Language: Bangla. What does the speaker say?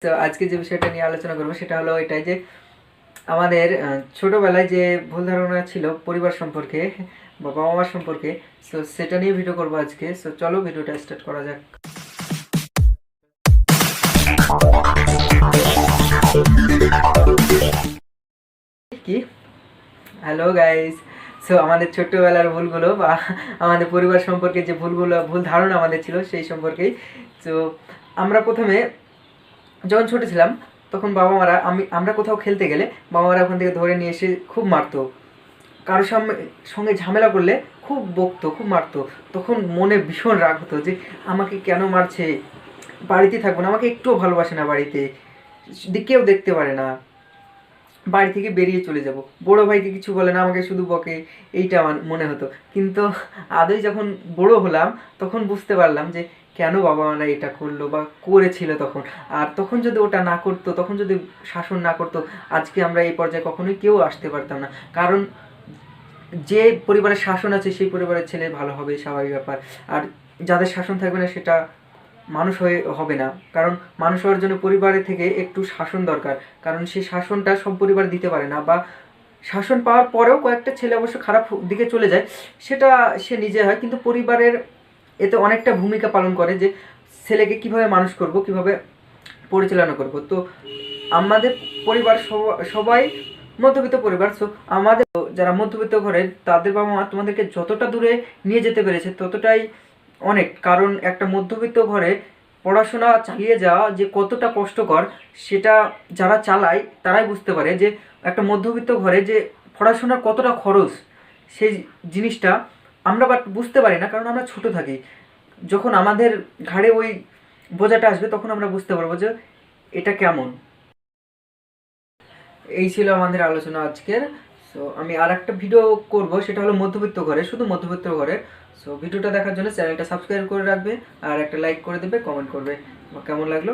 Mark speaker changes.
Speaker 1: তো আজকে যে বিষয়টা নিয়ে আলোচনা করবো সেটা হলো এটাই যে আমাদের ছোটবেলায় যে ভুল ধারণা ছিল পরিবার সম্পর্কে বা বাবা মার সম্পর্কে, সো সেটা নিয়ে ভিডিও করবো আজকে। সো চলো ভিডিওটা স্টার্ট করা যাক। কি, হ্যালো গাইস। সো আমাদের ছোট্টবেলার ভুলগুলো বা আমাদের পরিবার সম্পর্কে যে ভুলগুলো, ভুল ধারণা আমাদের ছিল সেই সম্পর্কেই। তো আমরা প্রথমে যখন ছোটো ছিলাম তখন বাবা মারা আমরা কোথাও খেলতে গেলে বাবা মারা ওখান থেকে ধরে নিয়ে এসে খুব মারতো। কারোর সঙ্গে ঝামেলা করলে খুব বকতো, খুব মারতো। তখন মনে ভীষণ রাগ হতো যে আমাকে কেন মারছে, বাড়িতে থাকবো না, আমাকে একটুও ভালোবাসে না, বাড়িতে কেউ দেখতে পারে না, বাড়ি থেকে বেরিয়ে চলে যাব। বড় ভাইকে কিছু বলে না, আমাকে শুধু বকে, এইটা আমার মনে হতো। কিন্তু আদৌ যখন বড় হলাম তখন বুঝতে পারলাম যে কেন বাবা মারা এটা করলো বা করেছিল তখন। আর তখন যদি ওটা না করতো, তখন যদি শাসন না করতো, আজকে আমরা এই পর্যায়ে কখনোই কেউ আসতে পারতাম না। কারণ যে পরিবারের শাসন আছে সেই পরিবারের ছেলে ভালো হবে, স্বাভাবিক ব্যাপার। আর যাদের শাসন থাকবে না সেটা মানুষ হয়ে হবে না। কারণ মানুষ হওয়ার জন্য পরিবারের থেকে একটু শাসন দরকার। কারণ সেই শাসনটা সব পরিবার দিতে পারে না, বা শাসন পাওয়ার পরেও কয়েকটা ছেলে অবশ্য খারাপ দিকে চলে যায়, সেটা সে নিজে হয়। কিন্তু পরিবারের এতে অনেকটা ভূমিকা পালন করে যে ছেলেকে কিভাবে মানুষ করব, কিভাবে পরিচালনা করব। তো আমাদের পরিবার সবাই মধ্যবিত্ত পরিবার। সো আমাদের যারা মধ্যবিত্ত ঘরে, তাদের বাবা মা তোমাদেরকে যতটা দূরে নিয়ে যেতে পেরেছে ততটাই অনেক। কারণ একটা মধ্যবিত্ত ঘরে পড়াশোনা চালিয়ে যাওয়া যে কতটা কষ্টকর, সেটা যারা চালায় তারাই বুঝতে পারে যে একটা মধ্যবিত্ত ঘরে যে পড়াশোনার কতটা খরচ, সেই জিনিসটা আমরা বাট বুঝতে পারি না, কারণ আমরা ছোট থাকি। যখন আমাদের ঘাড়ে ওই বোঝাটা আসবে তখন আমরা বুঝতে পারবো যে এটা কেমন। এই ছিল আমাদের আলোচনা আজকের। সো আমি আর একটা ভিডিও করব, সেটা হলো মধ্যবিত্ত ঘরে, শুধু মধ্যবিত্ত ঘরে। সো ভিডিওটা দেখার জন্য চ্যানেলটা সাবস্ক্রাইব করে রাখবে, আর একটা লাইক করে দেবে, কমেন্ট করবে কেমন লাগলো।